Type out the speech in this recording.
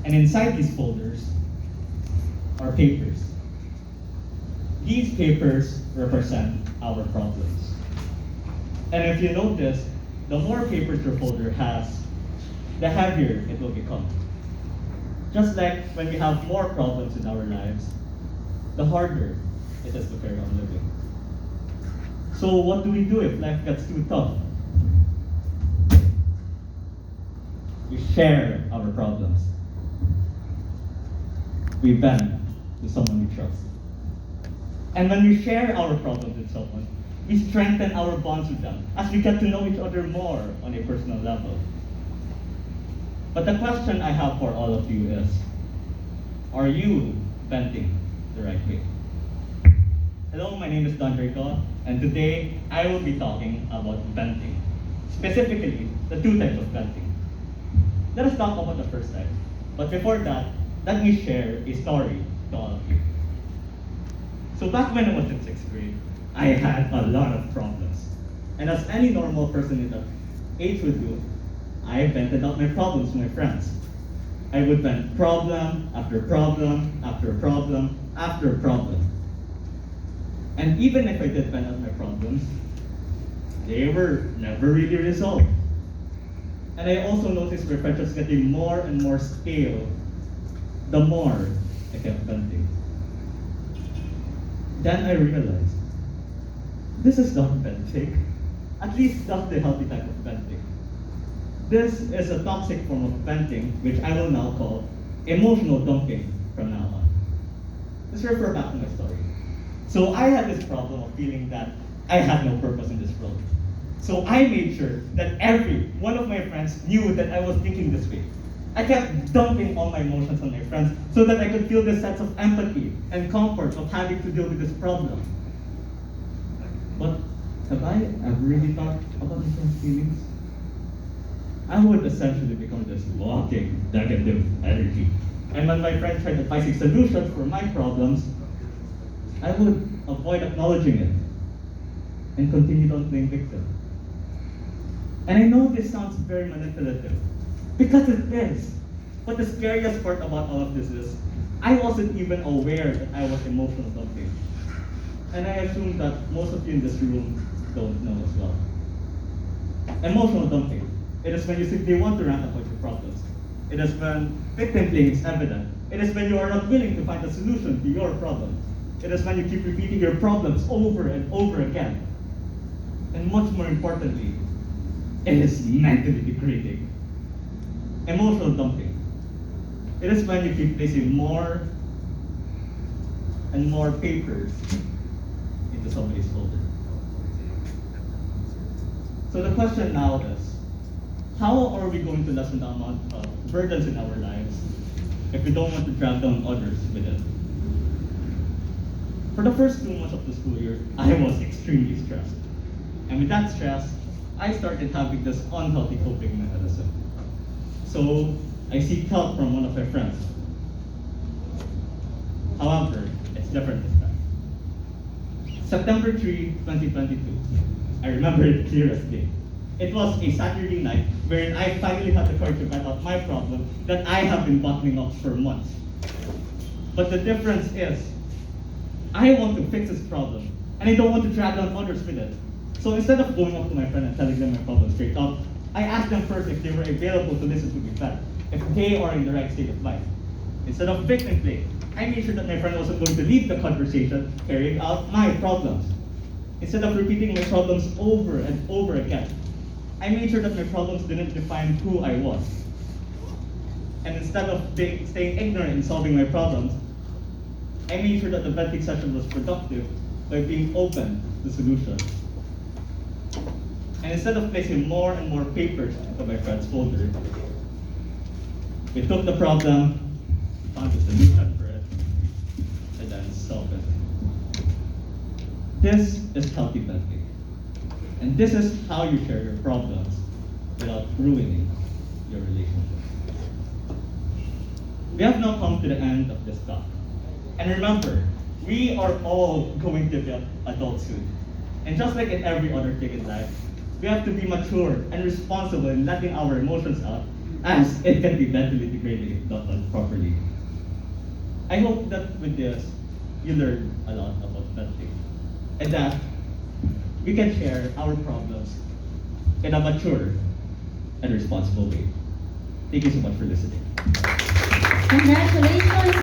And inside these folders are papers. These papers represent our problems. And if you notice, the more papers your folder has, the heavier it will become. Just like when we have more problems in our lives, the harder it is to carry on living. So what do we do if life gets too tough? We share our problems. We vent to someone we trust. And when we share our problems with someone, we strengthen our bonds with them as we get to know each other more on a personal level. But the question I have for all of you is, are you venting the right way? Hello, my name is Don Rico, and today I will be talking about venting. Specifically, the two types of venting. Let us talk about the first type. But before that, let me share a story to all of you. So back when I was in 6th grade, I had a lot of problems. And as any normal person in that age would do, I vented out my problems to my friends. I would vent problem after problem after problem after problem. And even if I did vent out my problems, they were never really resolved. And I also noticed my friendships getting more and more stale the more I kept venting. Then I realized, this is not venting. At least not the healthy type of venting. This is a toxic form of venting, which I will now call emotional dumping from now on. Let's refer back to my story. So I had this problem of feeling that I had no purpose in this world. So I made sure that every one of my friends knew that I was thinking this way. I kept dumping all my emotions on my friends so that I could feel this sense of empathy and comfort of having to deal with this problem. But have I ever really thought about my friends' feelings? I would essentially become this walking negative energy. And when my friends tried advising solutions for my problems, I would avoid acknowledging it and continue on playing victim. And I know this sounds very manipulative, because it is. But the scariest part about all of this is, I wasn't even aware that I was emotional dumping. And I assume that most of you in this room don't know as well. Emotional dumping. It is when you simply want to rant about your problems. It is when victim playing is evident. It is when you are not willing to find a solution to your problem. It is when you keep repeating your problems over and over again. And much more importantly, it is mentally degrading. Emotional dumping. It is when you keep placing more and more papers into somebody's folder. So the question now is, how are we going to lessen the amount of burdens in our lives if we don't want to drag down others with it? For the first 2 months of the school year, I was extremely stressed. And with that stress, I started having this unhealthy coping mechanism. So I seek help from one of my friends. However, it's different this time. September 3, 2022. I remember it clear as day. It was a Saturday night wherein I finally had the courage to vent out my problem that I have been bottling up for months. But the difference is, I want to fix this problem, and I don't want to drag down others with it. So instead of going up to my friend and telling them my problem straight up, I asked them first if they were available to listen to me vent, if they are in the right state of mind. Instead of victim play, I made sure that my friend wasn't going to leave the conversation carrying out my problems. Instead of repeating my problems over and over again, I made sure that my problems didn't define who I was. And instead of staying ignorant in solving my problems, I made sure that the venting session was productive by being open to solutions. And instead of placing more and more papers into my friend's folder, we took the problem, found a solution for it, and then solved it. This is healthy venting. And this is how you share your problems without ruining your relationship. We have now come to the end of this talk. And remember, we are all going to be adults soon. And just like in every other thing in life, we have to be mature and responsible in letting our emotions out as it can be mentally degrading if not done properly. I hope that with this, you learn a lot about venting and that we can share our problems in a mature and responsible way. Thank you so much for listening. Congratulations.